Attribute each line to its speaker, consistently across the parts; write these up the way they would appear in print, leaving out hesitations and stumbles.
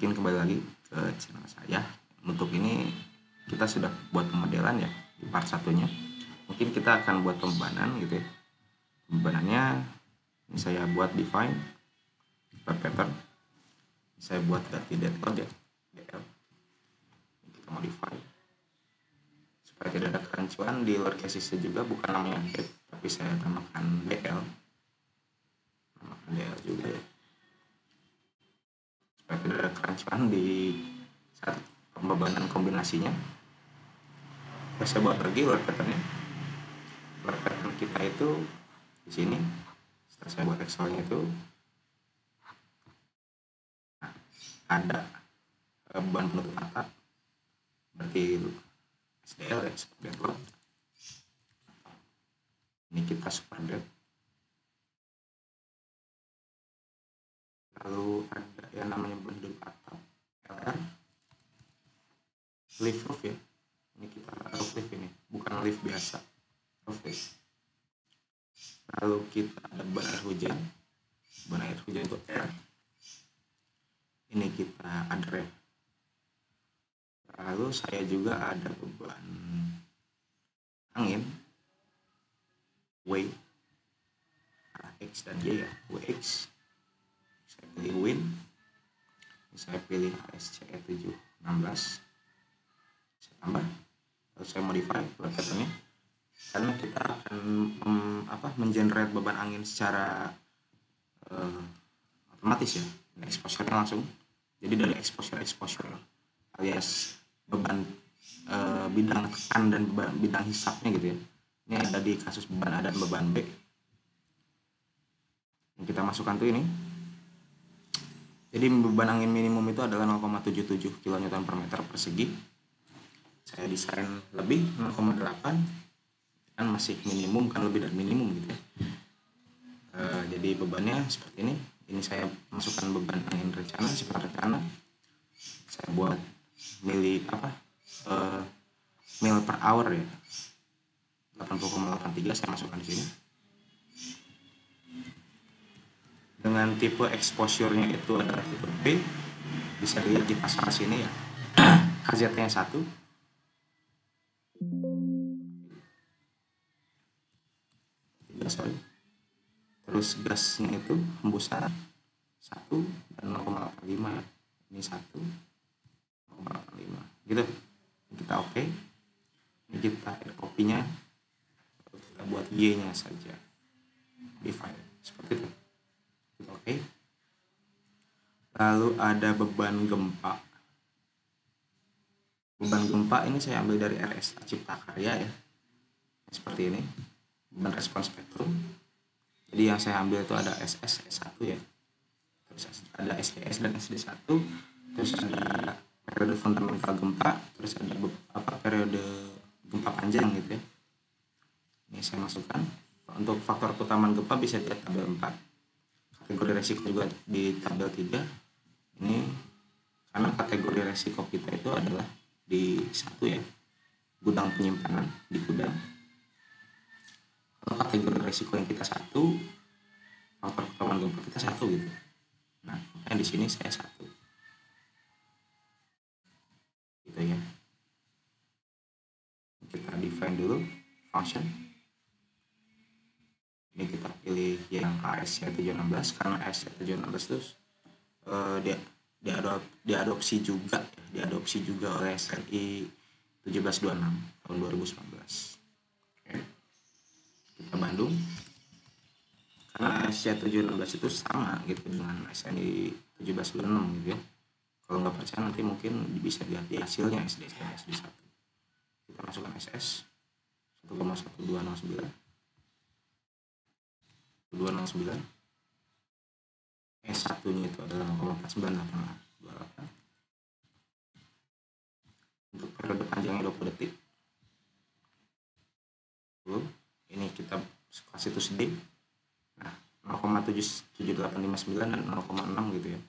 Speaker 1: mungkin kembali lagi ke channel saya. Untuk ini kita sudah buat pemodelan ya di part satunya. Mungkin kita akan buat pembebanan gitu ya. Pembebanannya ini saya buat define per pattern. Saya buat ganti date load ya, DL. Kita modify supaya tidak ada kerancuan di lower casesnya juga, bukan namanya date tapi saya namakan DL. Namakan DL juga ya, supaya tidak ada kerancuan di saat pembebanan kombinasinya. Saya buat lagi load patternnya. Load pattern kita itu di sini. Setelah saya buat Excelnya itu ada beban penutup atap, berarti SDL ya, super dead load. Ini kita super dead. Lalu ada yang namanya beban penutup atap LR, lift roof ya. Ini kita roof lift, ini bukan lift biasa, roof lift. Lalu kita ada beban air hujan. Beban air hujan itu R. Ini kita ada ref. Lalu saya juga ada beban angin W, X dan Y ya, WX. Saya pilih wind. Saya pilih ASCE 716. Saya tambah. Lalu saya modify load patternnya. Karena kita akan mengenerate beban angin secara otomatis ya, exposure-nya langsung. Jadi dari exposure alias beban bidang tekan dan bidang hisapnya gitu ya. Ini ada di kasus beban A dan beban B. Yang kita masukkan tuh ini. Jadi beban angin minimum itu adalah 0,77 kN per meter persegi. Saya desain lebih 0,8, kan masih minimum, kan lebih dari minimum gitu ya. Jadi bebannya seperti ini. Ini saya masukkan beban angin rencana, sifat rencana. Saya buat mil per hour ya, 80,83 saya masukkan di sini. Dengan tipe exposure-nya itu adalah tipe B, bisa dilihat di pasal sini ya. KZ-nya 1. Terus gasnya itu hembusan 1 dan 0,85 ya. Ini 1, 0,85 gitu. Kita oke. Ini kita air kopinya, kita buat Y-nya saja, define seperti itu. Kita oke. Lalu ada beban gempa. Beban gempa ini saya ambil dari RSA Cipta Karya ya, seperti ini. Beban respons spektrum. Jadi yang saya ambil itu ada SS S1 ya, terus ada SDS dan SD1, terus ada periode fundamental gempa, terus ada beberapa periode gempa panjang gitu ya. Ini saya masukkan. Untuk faktor keutamaan gempa bisa di tabel 4. Kategori resiko juga di tabel 3. Ini karena kategori resiko kita itu adalah di 1 ya, gudang penyimpanan di gudang. Kalau kategori resiko yang kita 1, faktor keutamaan gempa kita 1 gitu. Nah, makanya di sini saya 1. Gitu ya. Kita define dulu function. Ini kita pilih yang ASC 716 karena ASC 716 itu diadopsi juga oleh SRI 1726 tahun 2019. Oke. Kita Bandung. Karena ASC 716 itu sama gitu dengan SNI 1726 gitu ya. Kalau nggak percaya nanti mungkin bisa lihat di hasilnya SD1. Kita masukkan SS 1,1209 S1-nya itu adalah 0,498828. Untuk periode panjangnya 20 detik. Lalu ini kita kasih itu D. Nah, 0,77859 dan 0,6 gitu ya.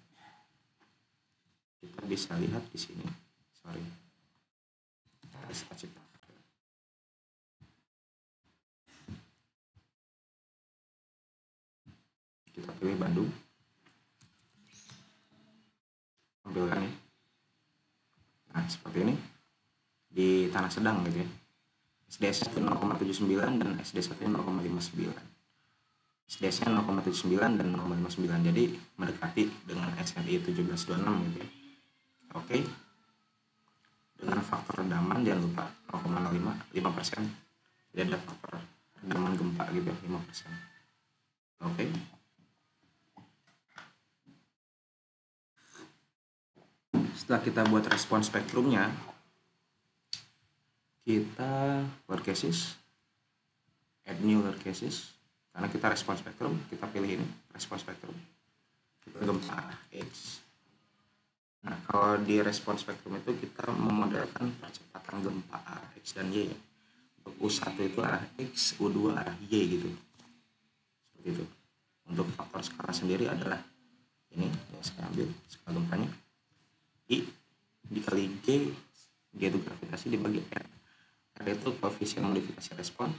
Speaker 1: Kita bisa lihat di sini. Kita pilih Bandung. tampilkan ya. Nah seperti ini di Tanah Sedang gitu ya. SDS 0,79 dan SD1 0,59. SDS 0,79 dan 0,59, jadi mendekati dengan SNI 1726 gitu ya. Oke. Dengan faktor redaman jangan lupa 0,05%. Jadi ada faktor redaman gempa gitu ya, 5%. Oke. Setelah kita buat respon spektrumnya, kita lower cases, add new lower cases, karena kita respon spektrum, kita pilih ini respon spektrum, kita gempa X. Nah kalau di respon spektrum itu kita memodelkan percepatan gempa X dan Y ya. Untuk U1 itu arah X, U2 arah Y gitu, seperti itu. Untuk faktor skala sendiri adalah ini yang saya ambil skala gempanya, I dikali G, G itu gravitasi dibagi R. R itu koefisien modifikasi respon,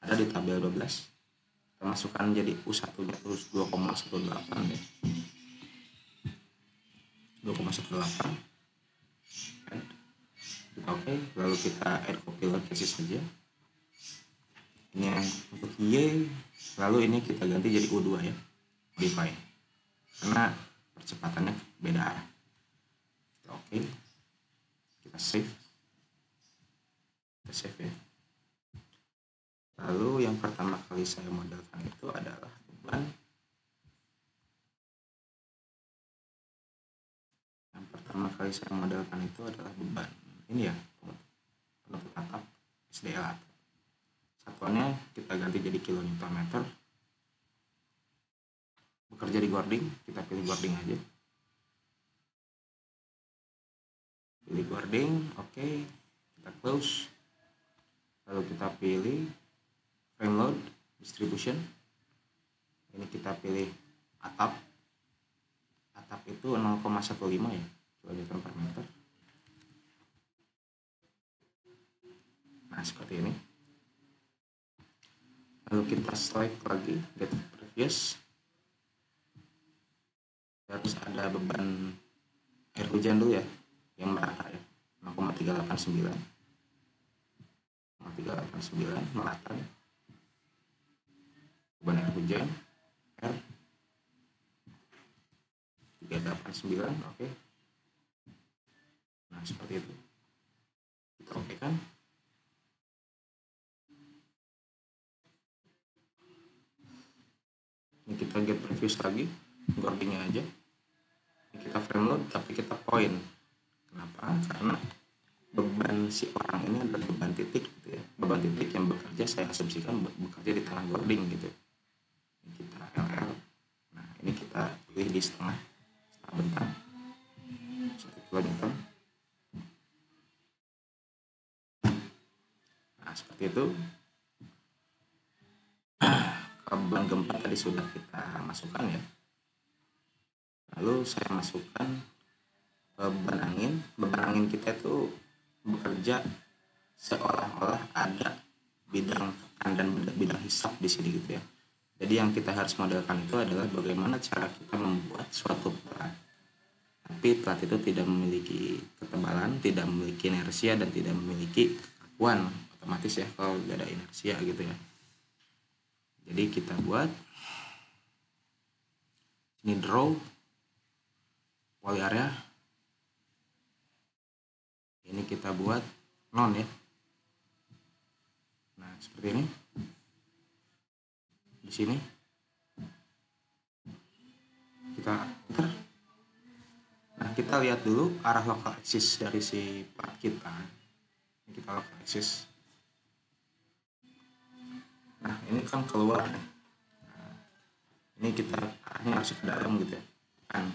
Speaker 1: ada di tabel 12. Kita masukkan jadi U1 nya terus 2,18 ya. 2,18. Oke, lalu kita add compiler cases saja. Ini untuk Y, lalu ini kita ganti jadi U2 ya, modify, karena percepatannya beda arah. Oke, kita save ya. Lalu yang pertama kali saya modelkan itu adalah beban. Yang pertama kali saya modelkan itu adalah beban. Ini ya, penutup atap SDL atap. Satuannya kita ganti jadi kilonewton-meter. Bekerja di Gording, kita pilih Gording aja. Pilih Gording, oke, kita close. Lalu kita pilih frame load distribution. Ini kita pilih atap itu 0,15 ya, kilonewton per meter. Nah seperti ini. Lalu kita select lagi get previous. Terus ada beban air hujan dulu ya, yang merata ya, 0,389 merata ya. Beban air hujan R 389, oke. Nah seperti itu, kita oke kan. Ini kita get previous lagi, Gordingnya aja. Ini kita frame load tapi kita point. Kenapa? Karena beban si orang ini adalah beban titik gitu ya. Beban titik yang bekerja, saya asumsikan bekerja di tengah Gording gitu. Ini kita LL. Nah ini kita pilih di setengah bentang 1 kN. Nah seperti itu. Beban gempa tadi sudah kita masukkan ya. Lalu saya masukkan beban angin. Beban angin kita itu bekerja seolah-olah ada bidang tekan dan bidang hisap di sini gitu ya. Jadi yang kita harus modelkan itu adalah bagaimana cara kita membuat suatu plat. Tapi plat itu tidak memiliki ketebalan, tidak memiliki inersia, dan tidak memiliki kekakuan. Otomatis ya kalau tidak ada inersia gitu ya. Jadi kita buat ini draw poly area. Ini kita buat non ya. Nah seperti ini. Di sini kita enter. Nah kita lihat dulu arah local axis dari si plat kita. Ini kita local axis. Nah ini kan keluar nih. Nah, ini kita arahnya harus ke dalam gitu ya kan.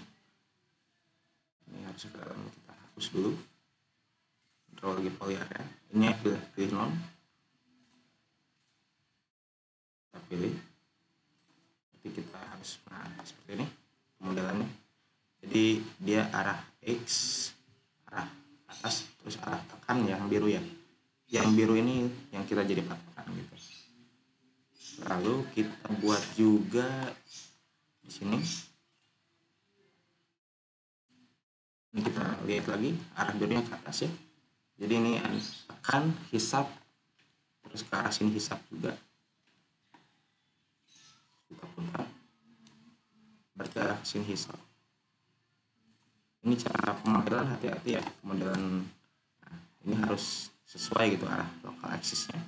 Speaker 1: Ini harus ke dalam, kita hapus dulu. Draw lagi poly area. Ini pilih non. Kita pilih. Jadi kita harus seperti ini pemodelannya. Jadi dia arah X, arah atas, terus arah tekan yang biru ya. Yang biru ini yang kita jadi patokan gitu. Lalu kita buat juga di sini Ini kita lihat lagi arah birunya ke atas ya. Jadi ini tekan, hisap, terus ke arah sini hisap juga. Kita putar, berarti arah sini hisap. Ini cara pemodelan, hati-hati ya pemodelan. Nah, ini harus sesuai gitu arah lokal aksisnya.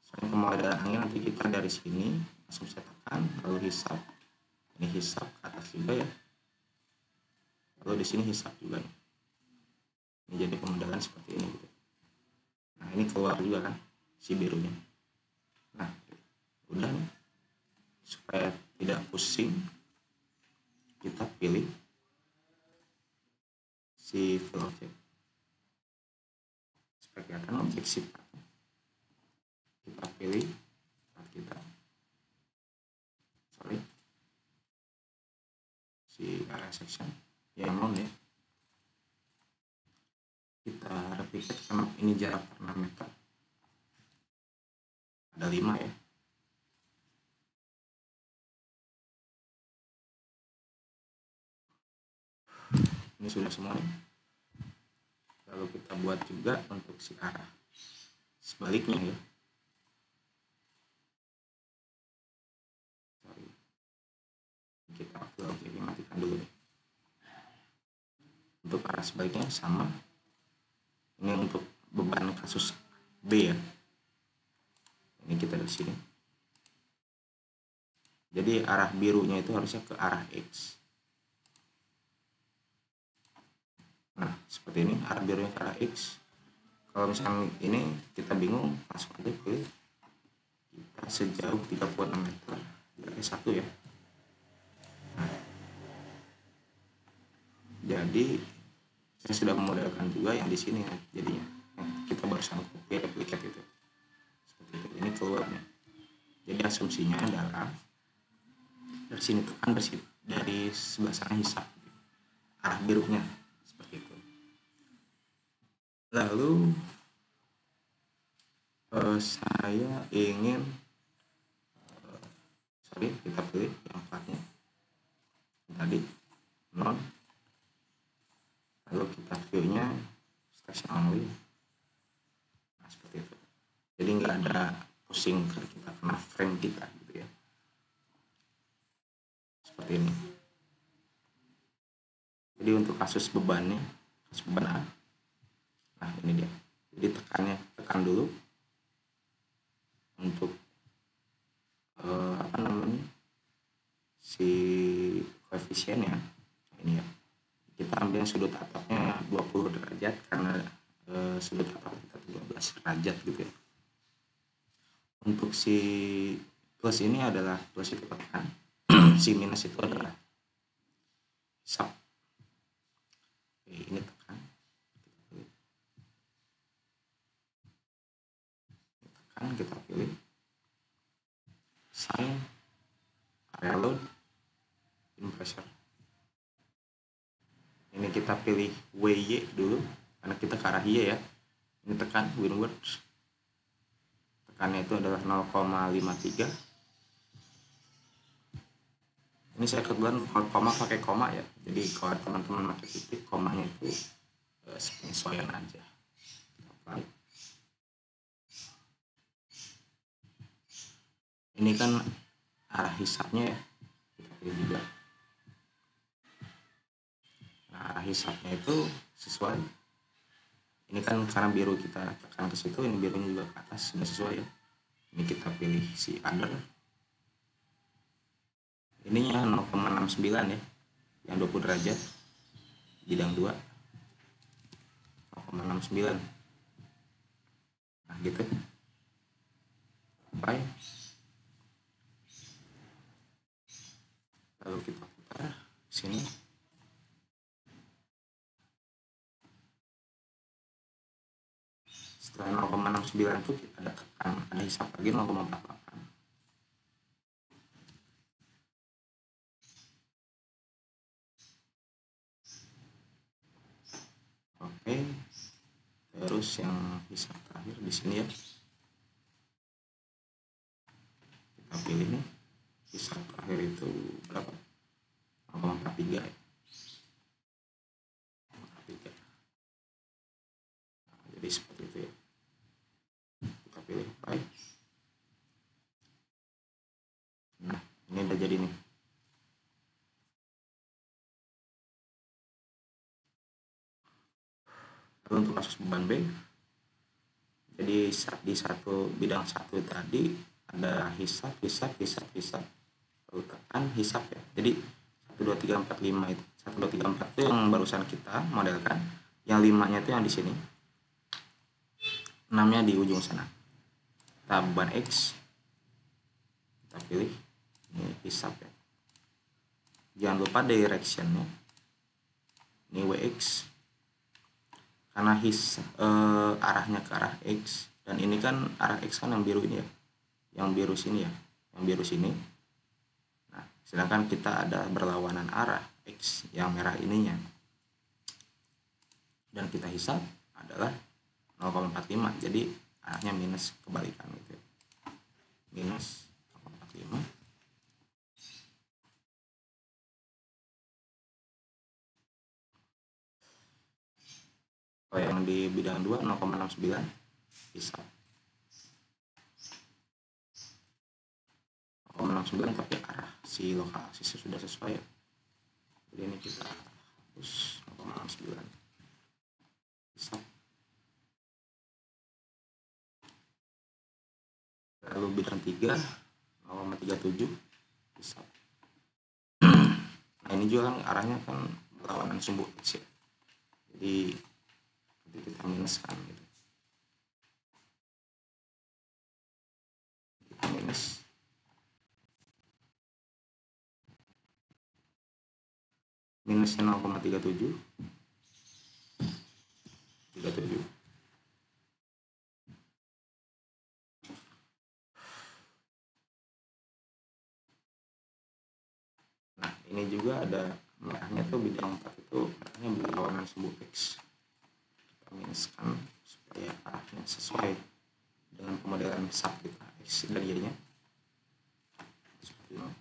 Speaker 1: Soalnya pemodelan angin nanti kita dari sini langsung saya tekan, lalu hisap. Ini hisap ke atas juga ya. Lalu di sini hisap juga nih. Ini jadi pemodelan seperti ini gitu. Nah ini keluar juga kan si birunya. Nah udah nih, supaya tidak pusing kita pilih si fill object supaya kelihatan objek sifat. Kita pilih kita si area section ya, non ya. Kita replicate karena ini jarak per 6 meter, ada 5 ya. Ini sudah semua nih. Lalu kita buat juga untuk si arah sebaliknya ya. Kita upload objeknya, matikan dulu nih. Untuk arah sebaliknya sama. Ini untuk beban kasus B ya. Ini kita di sini. Jadi arah birunya itu harusnya ke arah X. Nah, seperti ini arah birunya ke arah X. Kalau misalnya ini kita bingung, langsung aja pilih kita sejauh 36 meter dari 1 ya. Nah, jadi saya sudah memodelkan juga yang di sini ya, jadinya kita barusan copy replikat itu seperti itu. Ini keluarnya. Jadi asumsinya adalah dari sini tekan, dari sebelah sana hisap arah birunya seperti itu. Lalu saya ingin kita pilih yang platnya tadi non, lalu kita view-nya station only. Nah seperti itu, jadi nggak ada pusing kita kena frame kita gitu ya, seperti ini. Jadi untuk kasus bebannya, kasus beban A, nah ini dia. Jadi tekan dulu untuk si koefisiennya. Ini ya, kita ambil sudut atapnya 20 derajat karena sudut atap kita 12 derajat gitu ya. Untuk si plus ini adalah plus itu tekan, si minus itu adalah sub. Ini tekan, kita pilih sign, area load, in pressure. Ini kita pilih WY dulu karena kita ke arah Y ya. Ini tekan windward, tekannya itu adalah 0,53. Ini saya kebetulan pakai koma ya, jadi kalau teman-teman pakai titik, komanya itu penyesuaian aja. Ini kan arah hisapnya ya, kita pilih juga. Nah, arah hisapnya itu sesuai. Ini kan karena biru kita tekan ke situ, ini birunya juga ke atas, sudah sesuai ya. Ini kita pilih si under. Ininya 0,69 ya, yang 20 derajat, bidang 2 0,69. Nah gitu, sampai lalu kita putar sini. Setelah 0,69 itu kita ada tekan, ada hisap lagi 0,48. Oke, terus yang hisap terakhir di sini ya, kita pilih nih hisap terakhir itu berapa, 0,43 ya. Lalu untuk kasus beban B, jadi di satu bidang satu tadi ada hisap, lalu tekan hisap ya. Jadi 1 2 3 4 5 itu 1 2 3 4 itu yang barusan kita modelkan. Yang 5-nya itu yang di sini. 6-nya di ujung sana. Kita beban X, kita pilih ini hisap ya. Jangan lupa directionnya ini WX, karena arahnya ke arah X, dan ini kan arah X kan yang biru ini ya, yang biru sini ya, yang biru sini. Nah, sedangkan kita ada berlawanan arah X yang merah ininya, dan kita hisap adalah 0,45, jadi arahnya minus, kebalikan gitu ya. Minus 0,45. Kalau yang di bidang 2 0,69 hisap 0,69, tapi arah si lokasi sudah sesuai ya. Jadi ini kita hapus 0,69 hisap. Lalu bidang 3 0,37 hisap. Nah, ini juga kan arahnya kan berlawanan sumbu X ya. Jadi kita minuskan gitu. Kita minus minusnya 0,37. Nah, ini juga ada merahnya tuh bidang 4 itu arahnya berlawanan sumbu X. Kita minuskan supaya arahnya sesuai dengan pemodelan sub kita X dan Y-nya. Seperti ini.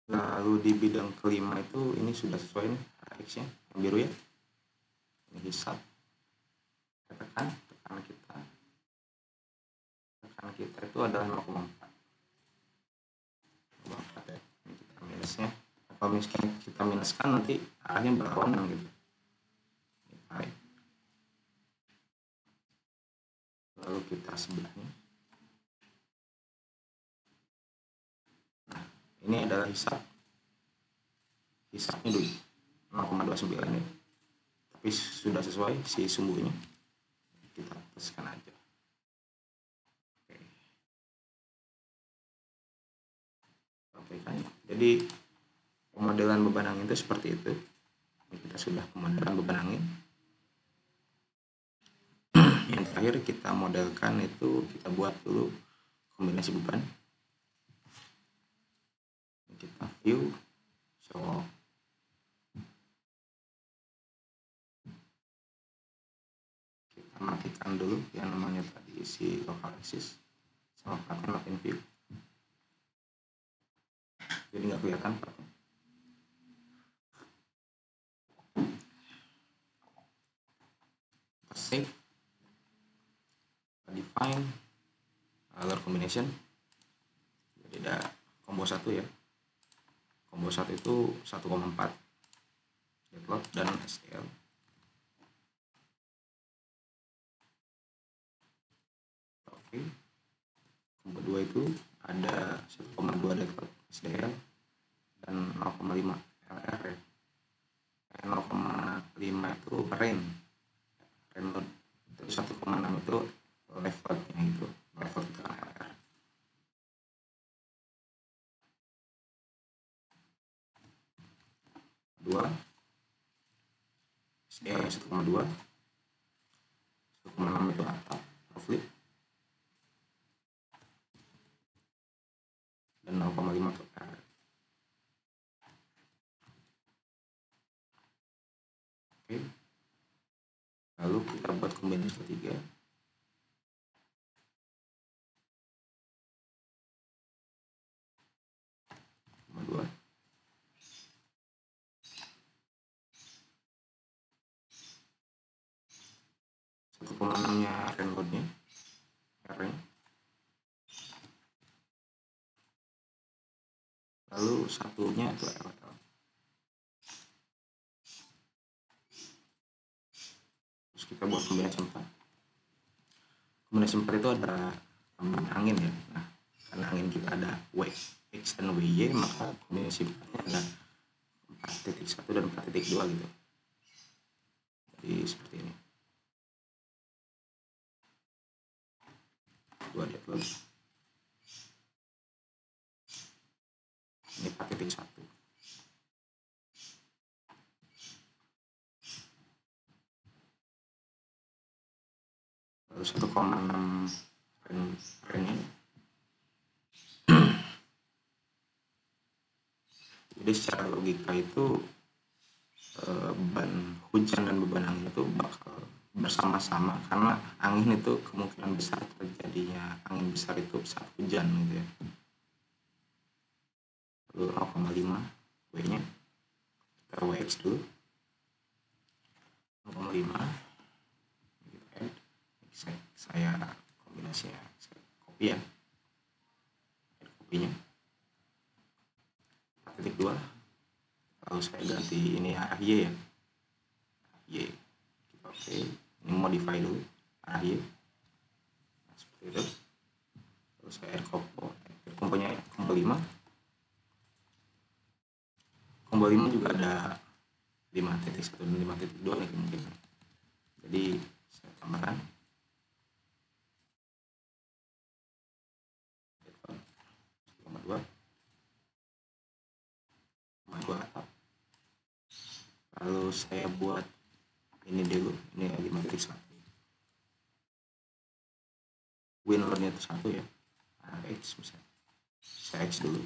Speaker 1: Lalu di bidang kelima itu ini sudah sesuai nih arah X-nya, yang biru ya. Ini hisap. Tekan kita itu adalah 0,4 ya. Ini kita minusnya. Kalau misalnya kita minuskan nanti arahnya berlawanan gitu. Baik. Lalu kita sebelahnya. Nah, ini adalah hisapnya dulu 0,29 ya. Tapi sudah sesuai si sumbunya. Kita hapuskan aja. Oke kan. Jadi pemodelan beban angin itu seperti itu. Ini kita sudah pemodelan beban angin. Yang terakhir kita modelkan itu, kita buat dulu kombinasi beban. Kita view show. Kita matikan dulu yang namanya tadi si local axis sama pattern lock in view, jadi nggak kelihatan pattern. Kita save, kita define color combination. Jadi ada combo 1 ya, combo 1 itu 1,4 deadlock dan STL. Oke, combo 2 itu ada 1,2 deadlock STL dan 0,5 LR ya. 0,5 itu rain load, terus 1,6 itu levelnya itu level kita LR. Dua SDR 1,2, 1,6 itu atap flip, dan 0,5 itu R. Oke, lalu kita buat kombinasi ketiga. Dua 1,6 nya rain loadnya R nya, lalu satunya itu LL. kita buat kombinasi 4. Kombinasi 4 itu ada angin ya. Nah, karena angin kita ada X dan WY, maka kombinasi 4-nya ada 4.1 dan 4.2 gitu. Jadi seperti ini. Lihat dulu. Ini 4.1. Lalu 1,6 range. Jadi secara logika itu beban hujan dan beban angin itu bakal bersama-sama, karena angin itu kemungkinan besar terjadinya angin besar itu saat hujan gitu ya. Lalu 0,5 W nya kita WX dulu 0,5 gitu kan. Saya kombinasinya saya copy ya, kopinya 4.2. Lalu saya ganti ini arah Y ya, Y kita oke. Ini modify dulu arah Y, nah, seperti itu. Terus saya add komponya combo 5. Combo 5 juga ada 5.1 dan 5.2 nih kemungkinan. Jadi saya tambahkan 2 atap. Lalu saya buat ini dulu, ini 5.1. Win load-nya itu 1 ya, X misalnya. Saya X dulu.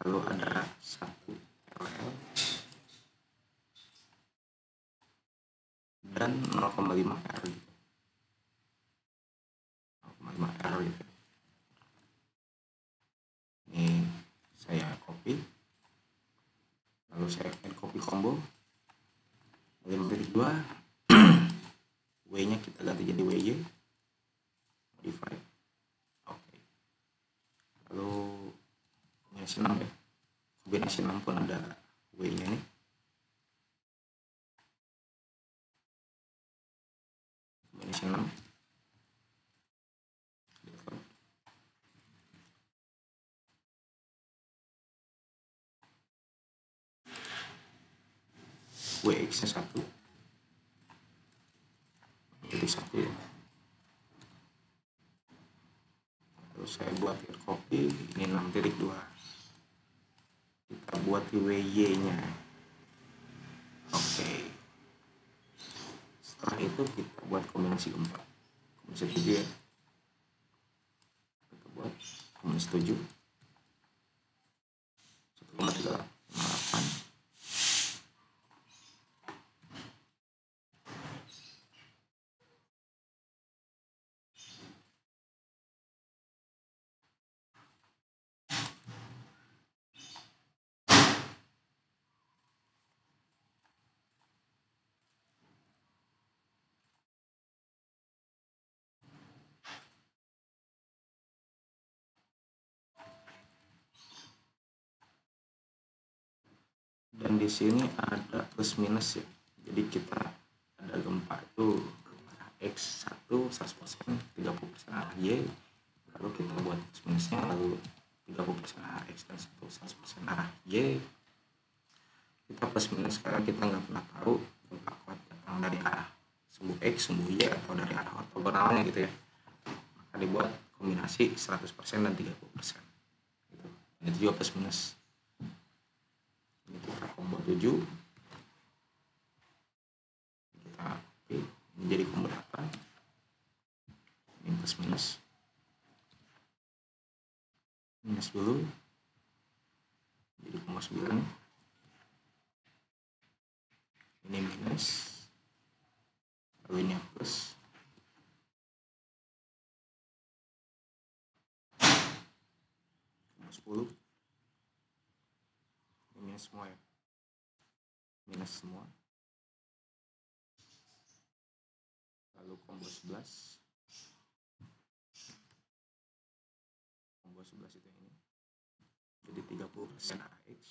Speaker 1: Lalu ada 1 LL dan 0,5 R gitu. 0,5 R gitu. Ini saya copy. Lalu saya add copy combo 5.2. W nya kita ganti jadi WY, modify oke. Lalu kombinasi 6 ya, kombinasi 6 pun ada W nya nih, kombinasi 6 WX nya 1 jadi 1 ya. Terus saya buat copy ini 6.2, kita buat di WY nya oke. Setelah itu kita buat kombinasi 4, kombinasi 7 ya, kita buat kombinasi 7 1,358. Dan di sini ada plus minus ya, jadi kita ada gempa itu arah X1 100%, 30% arah Y, lalu kita buat plus minusnya, lalu 30% arah X dan 100% arah Y. Kita plus minus karena kita nggak pernah tahu gempa kuat datang dari arah sumbu X, sumbu Y, atau dari arah ortogonalnya gitu ya. Maka dibuat kombinasi 100% dan 30% gitu. Ini juga plus minus. Ini kita combo 7, kita copy, ini jadi combo 8, ini plus minus, minus dulu, jadi combo 9, ini minus, lalu ini plus, combo 10, ini minus semua ya, minus semua, lalu combo 11, combo 11 itu ini, jadi 30% AX,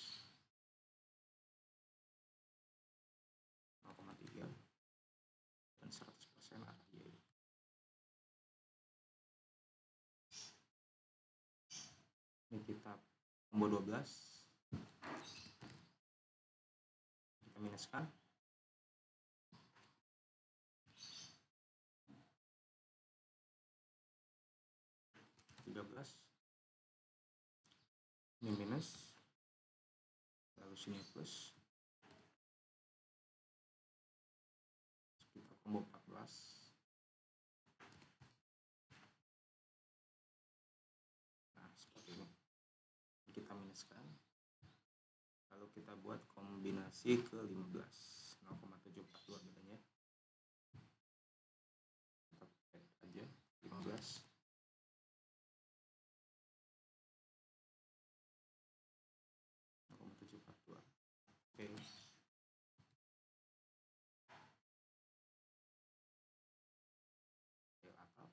Speaker 1: 0,3, kita combo 12, kita minuskan. 13, ini minus, lalu sini plus, kita combo 14. Nah seperti ini, kita minuskan, lalu kita buat kombinasi ke 15, 0,742 bedanya, kita add aja 15, oke. Atap,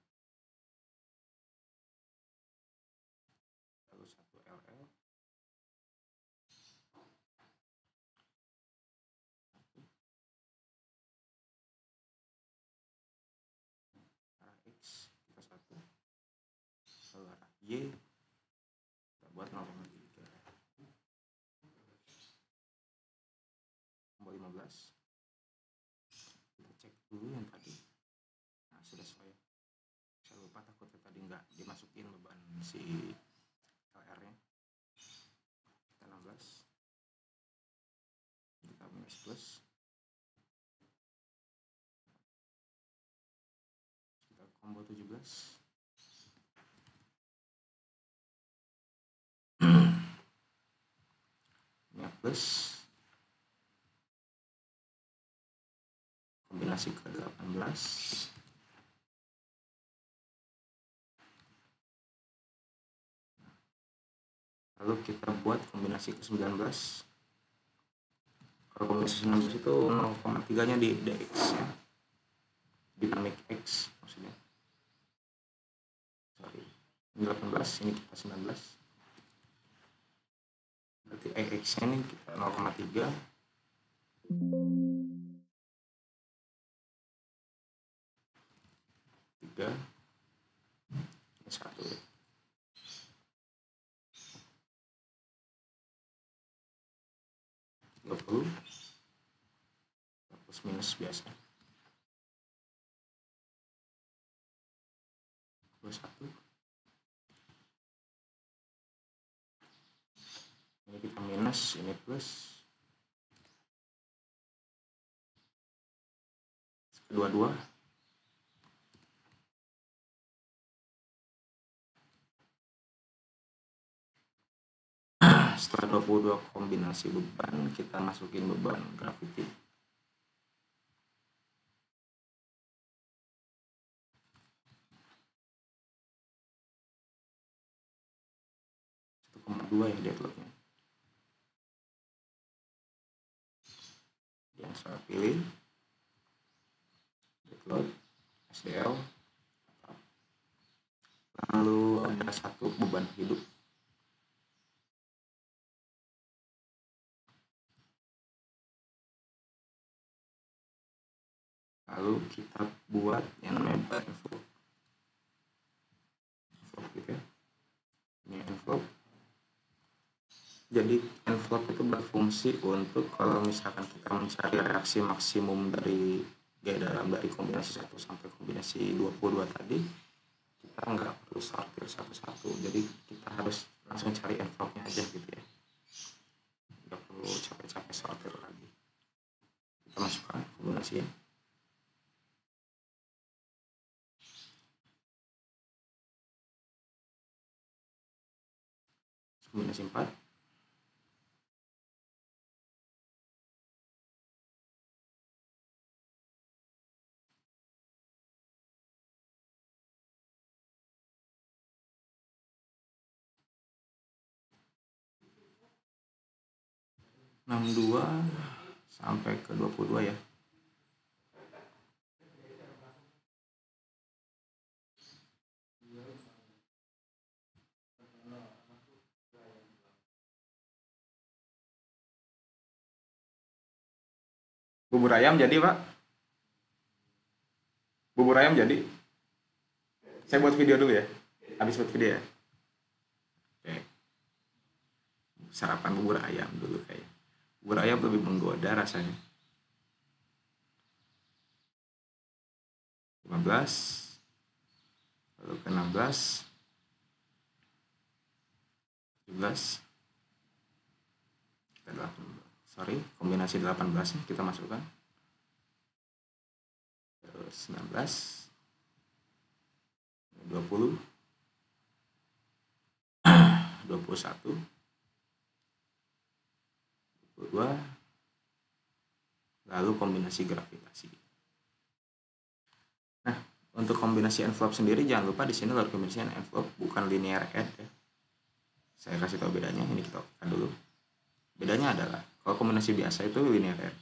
Speaker 1: lalu 1 LL, arah X kita 1, lalu arah Y kita buat 0,3, combo 15. Kita cek dulu yang tadi. Nah sudah sesuai. Saya lupa takutnya tadi nggak dimasukin beban si LR nya. Kita 16, kita minus plus, kita combo 17, ini plus, kombinasi ke 18, lalu kita buat kombinasi ke 19. Kalau kombinasi 19 itu 0,3 nya di DX ya, dinamik X maksudnya, sorry, ini 18, ini kita 19, berarti EX nya ini kita 0,3, ini 1 ya. Plus minus biasa 21, ini kita minus, ini plus, 22, setelah 22 kombinasi beban, kita masukin beban gravity. Dua ya deadlocknya. Yang saya pilih deadlock SDL, lalu ada satu beban hidup. Lalu kita buat yang namanya envelope gitu ya. Ini envelope. Jadi envelope itu berfungsi untuk kalau misalkan kita mencari reaksi maksimum dari gaya dalam dari kombinasi 1 sampai kombinasi 22 tadi, kita nggak perlu sortir satu-satu, jadi kita harus langsung cari envelope-nya aja gitu ya, nggak perlu capek-capek sortir lagi. Kita masukkan kombinasinya. Kombinasi 4, enam 2 sampai ke 22 ya. Bubur ayam jadi, Pak? Bubur ayam jadi? Saya buat video dulu ya. Habis buat video ya. Oke. sarapan bubur ayam dulu kayak. Bubur ayam lebih menggoda rasanya. 15, lalu ke 16, 17, kita 18. Kombinasi 18 nya kita masukkan. Terus 19, 20, 21, 22, lalu kombinasi gravitasi. Nah, untuk kombinasi envelope sendiri jangan lupa di sini load combination envelope bukan linear add ya. Saya kasih tahu bedanya, ini kita okekan dulu. Bedanya adalah kalau kombinasi biasa itu linear add.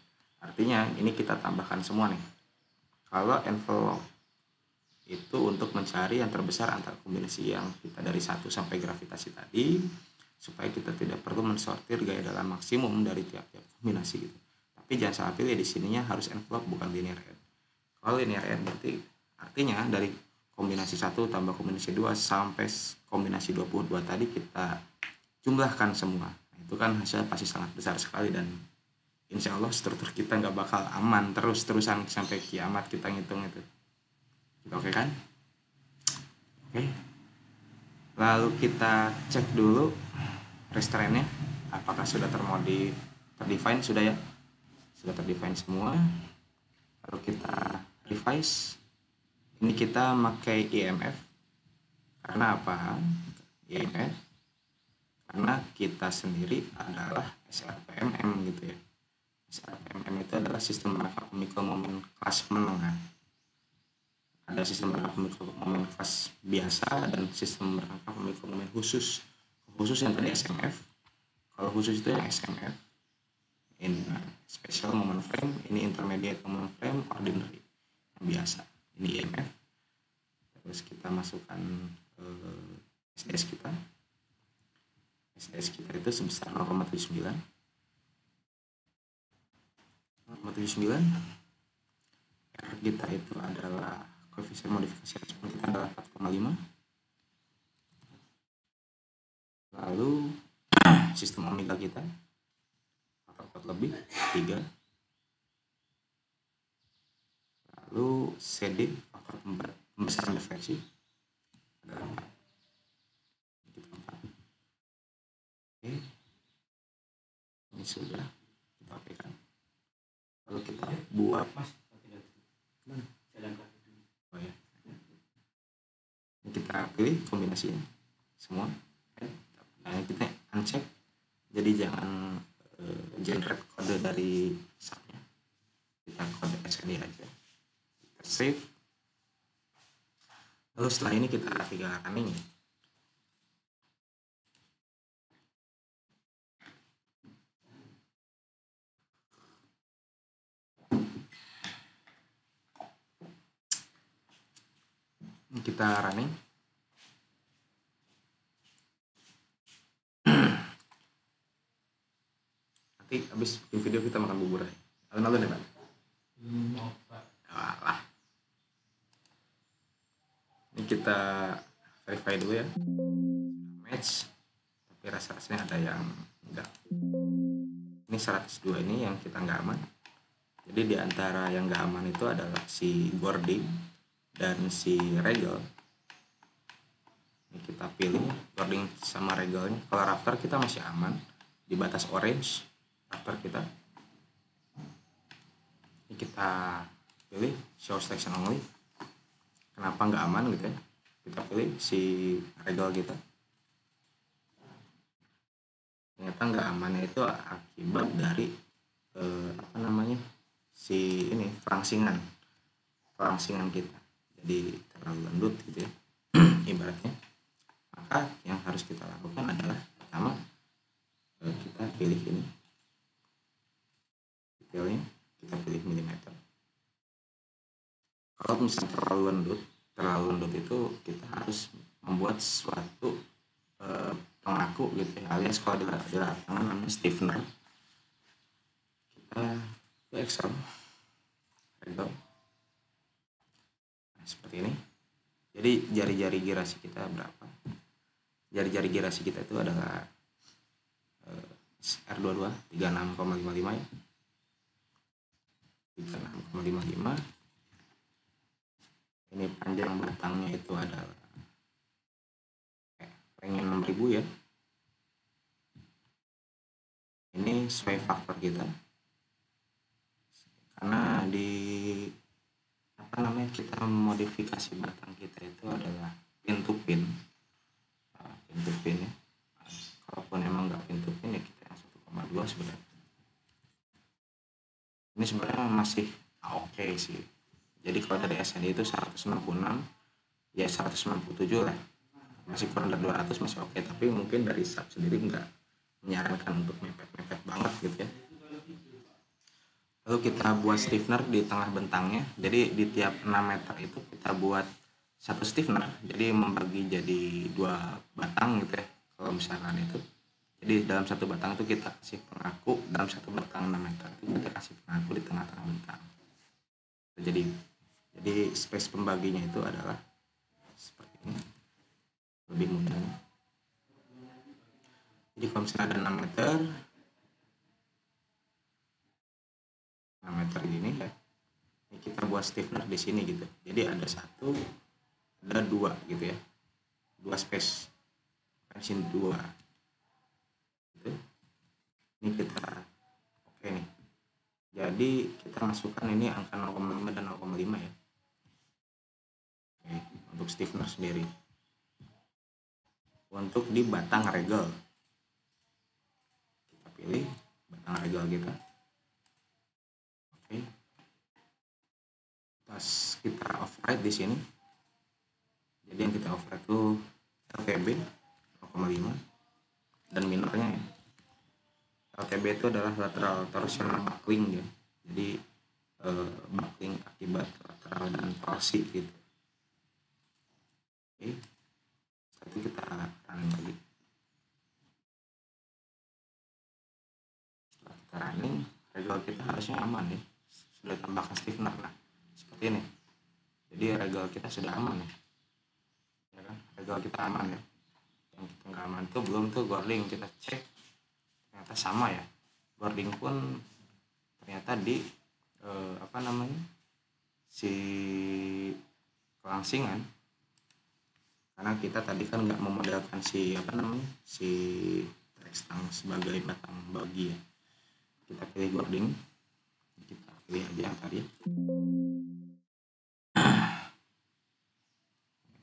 Speaker 1: Artinya ini kita tambahkan semua nih. Kalau envelope itu untuk mencari yang terbesar antara kombinasi yang kita dari 1 sampai gravitasi tadi, supaya kita tidak perlu mensortir gaya dalam maksimum dari tiap-tiap kombinasi gitu. Tapi jangan salah pilih, di sininya harus envelope bukan linear add. Kalau linear add berarti artinya dari kombinasi 1 tambah kombinasi 2 sampai kombinasi 22 tadi kita jumlahkan semua. Nah, itu kan hasilnya pasti sangat besar sekali dan insya Allah struktur kita nggak bakal aman terus-terusan sampai kiamat kita ngitung itu. Oke kan? Oke. Lalu kita cek dulu restrainnya apakah sudah terdefine sudah ya? Sudah terdefine semua. Lalu kita revise. Ini kita pakai IMF. Karena apa? IMF karena kita sendiri adalah SRPMM gitu ya. SRPMM itu adalah sistem rangka pemikul momen kelas menengah. Ada sistem rangka pemikul momen kelas biasa dan sistem rangka pemikul momen khusus. Khusus yang tadi SMF. Kalau khusus itu yang SMF. Ini special moment frame, ini intermediate moment frame, ordinary yang biasa. Ini IMF. Terus kita masukkan SDS kita. SDS kita itu sebesar 0,79. 0,79. R kita itu adalah koefisien modifikasi respon kita adalah 4,5. Lalu sistem omega kita faktor 4 lebih 3. Lalu CD faktor pembesaran defleksi adalah 4. Oke. Ini sudah kita apikan. Lalu kita buat oh ya. Ini kita pilih kombinasinya semua. Nah, kita uncheck. Jadi jangan generate kode dari subnya. Kita kode SKD aja. Kita save. Lalu setelah ini kita tinggal running. Ini kita running. Nanti habis bikin video kita makan bubur aja. Alun-alun ya Pak? Alah. Ini kita verify dulu ya. Match. Tapi rasa-rasanya ada yang enggak. Ini 102 ini yang kita nggak aman. Jadi di antara yang nggak aman itu adalah si boarding dan si regal. Ini kita pilih boarding sama regalnya. Kalau rafter kita masih aman di batas orange. Rafter kita ini kita pilih show selection only. Kenapa nggak aman gitu ya, kita pilih si regal kita. Ternyata nggak amannya itu akibat dari si ini kelangsingan kita, jadi terlalu lembut gitu ya ibaratnya. Maka yang harus kita lakukan adalah pertama kita pilih ini detailnya, kita pilih milimeter. Kalau misalnya terlalu lembut itu kita harus membuat suatu pengaku gitu ya, alias kalau di lapangan namanya stiffener. Kita ke Excel regal seperti ini. Jadi jari-jari girasi kita berapa? Jari-jari girasi kita itu adalah R22 36,55 ya, 36,55. Ini panjang batangnya itu adalah pengen 6000 ya. Ini sesuai faktor kita, karena di kita modifikasi batang kita itu adalah pin to pin. Pin to pin ya. Kalaupun emang nggak pin to pin ya kita yang 1,2 sebenarnya. Ini sebenarnya masih oke sih. Jadi kalau dari SNI itu 166 ya 197 lah, masih kurang dari 200, masih oke. Tapi mungkin dari sub sendiri nggak menyarankan untuk mepet-mepet banget gitu ya. Lalu kita buat stiffener di tengah bentangnya. Jadi di tiap 6 meter itu kita buat satu stiffener, jadi membagi jadi 2 batang gitu ya kalau misalkan itu. Jadi dalam satu batang itu kita kasih pengaku, dalam satu batang 6 meter itu kita kasih pengaku di tengah-tengah bentang. Jadi space pembaginya itu adalah seperti ini, lebih mudahnya. Jadi kalau misalnya ada 6 meter gini ya, ini kita buat stiffener di sini gitu. Jadi ada 1, ada 2 gitu ya, 2 space, sini 2 gitu. Ini kita oke nih. Jadi kita masukkan ini angka 0,5 dan 0,5 ya. Oke, untuk stiffener sendiri. Untuk di batang regel, kita pilih batang regel kita. Oke. Terus kita override di sini. Jadi yang kita override itu LTB 0,5 dan minornya ya. LTB itu adalah lateral torsional buckling ya. Jadi buckling akibat lateral dan torsi gitu. Oke. Setelah itu kita running lagi. Setelah kita running, regel kita harusnya aman ya. Sudah tambahkan stiffener lah. Seperti ini. Jadi regel kita sudah aman ya. Ya kan? Regel kita aman ya. Yang kita nggak aman tuh belum tuh boarding, kita cek ternyata sama ya. Boarding pun ternyata di si kelangsingan, karena kita tadi kan nggak memodelkan si track stang sebagai batang bagi ya. Kita pilih boarding, kita pilih aja yang tadi,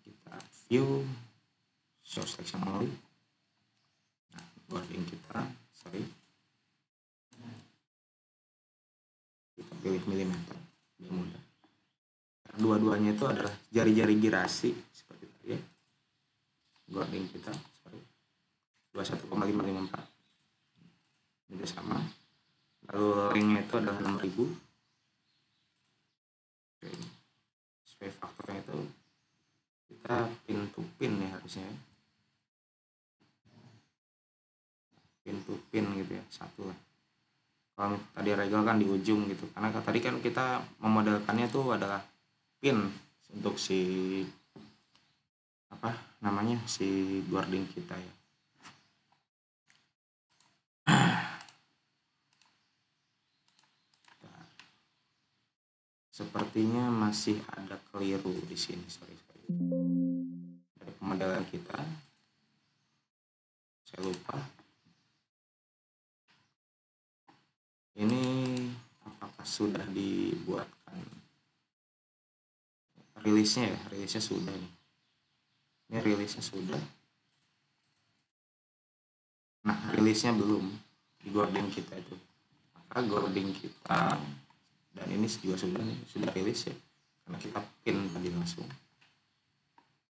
Speaker 1: kita view show selection only. Nah, boarding kita kita pilih milimeter, lebih mudah. Dua-duanya itu adalah jari-jari girasi seperti tadi ya. Boarding kita 21,554 ini sama. Lalu ringnya itu adalah 6000. Oke. Sesuai faktornya itu kita pin to pin ya harusnya, pin to pin gitu ya, satu lah. Kalau tadi regel kan di ujung gitu, karena tadi kan kita memodelkannya tuh adalah pin untuk si si boarding kita ya. Sepertinya masih ada keliru di sini, sorry. Dari pemodelan kita saya lupa. Ini apakah sudah dibuatkan rilisnya ya? Rilisnya sudah nih. Ini rilisnya sudah. Nah, rilisnya belum di boarding kita itu. Maka boarding kita dan ini juga sudah rilis ya, karena kita pin tadi langsung.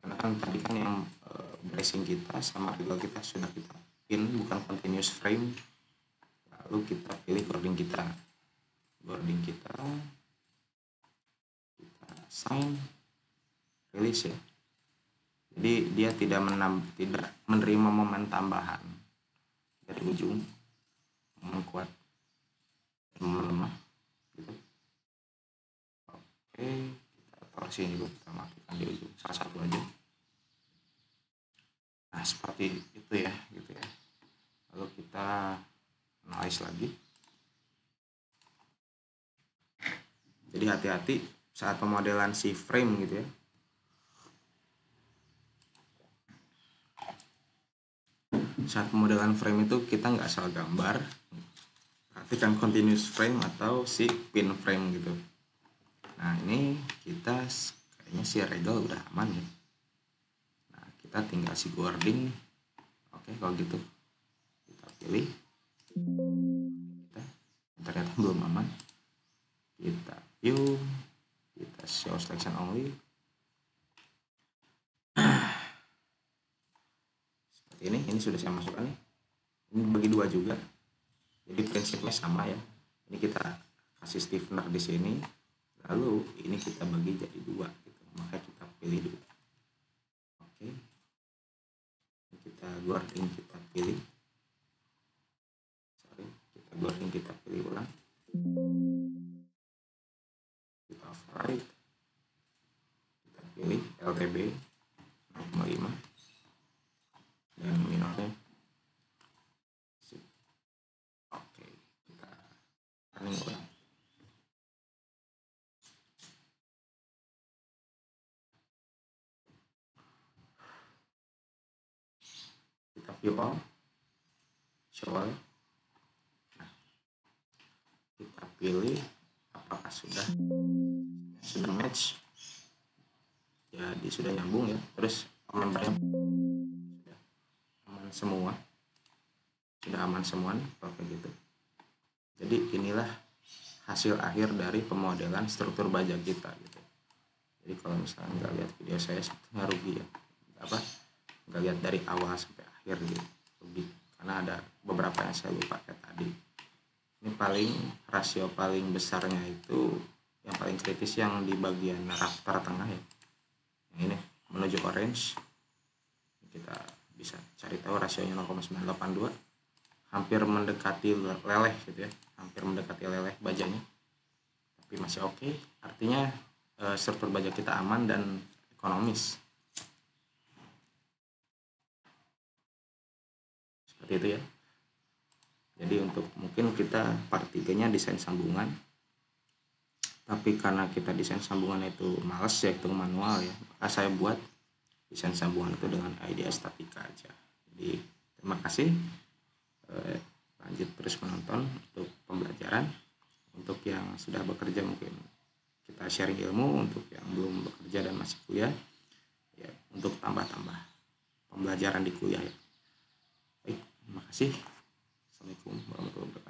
Speaker 1: Karena kan tadi kan yang bracing kita sama regel kita sudah kita pin, bukan continuous frame. Lalu kita pilih boarding kita assign rilis ya. Jadi dia tidak menerima momen tambahan dari ujung, momen kuat dan momen lemah gitu. Oke, kita torsi dulu, kita matikan di ujung salah satu aja. Nah, seperti itu ya gitu ya. Lalu kita resize lagi. Jadi hati-hati saat pemodelan si frame gitu ya. Saat pemodelan frame itu kita nggak asal gambar, perhatikan continuous frame atau si pin frame gitu. Nah ini kita kayaknya si regal udah aman ya. Nah kita tinggal si wording. Oke kalau gitu kita pilih. Ternyata belum aman. Kita view, kita show selection only. Seperti ini sudah saya masukkan nih. Ini bagi dua juga. Jadi prinsipnya sama ya. Ini kita kasih stiffener di sini, lalu ini kita bagi jadi dua gitu. Maka kita pilih dulu. Oke. Kita wording kita pilih. Kita wording kita pilih ulang. Kita override. Kita pilih LTB 0,5 dan minornya. Oke, kita running ulang. Kita view all, show all. Nah, kita pilih apakah sudah match. Jadi sudah nyambung ya. Terus membernya sudah aman semua. Sudah aman semua nih kalau kayak gitu. Jadi inilah hasil akhir dari pemodelan struktur baja kita gitu. Jadi kalau misalnya nggak lihat video saya sebetulnya rugi ya. Nggak lihat dari awal sampai akhir gitu, rugi karena ada beberapa yang saya lupa kayak tadi. Ini rasio paling besarnya itu yang paling kritis yang di bagian rafter tengah ya, yang ini menuju orange. Kita bisa cari tahu rasionya 0,982, hampir mendekati leleh gitu ya, hampir mendekati leleh bajanya, tapi masih oke. Artinya struktur baja kita aman dan ekonomis. Seperti itu ya. Jadi untuk mungkin kita part 3-nya desain sambungan. Tapi karena kita desain sambungan itu males ya, itu manual ya, maka saya buat desain sambungan itu dengan IDEA Statika aja. Jadi terima kasih. Lanjut terus menonton untuk pembelajaran. Untuk yang sudah bekerja mungkin kita sharing ilmu, untuk yang belum bekerja dan masih kuliah ya, untuk tambah-tambah pembelajaran di kuliah ya. Baik, terima kasih. Assalamualaikum warahmatullahi wabarakatuh.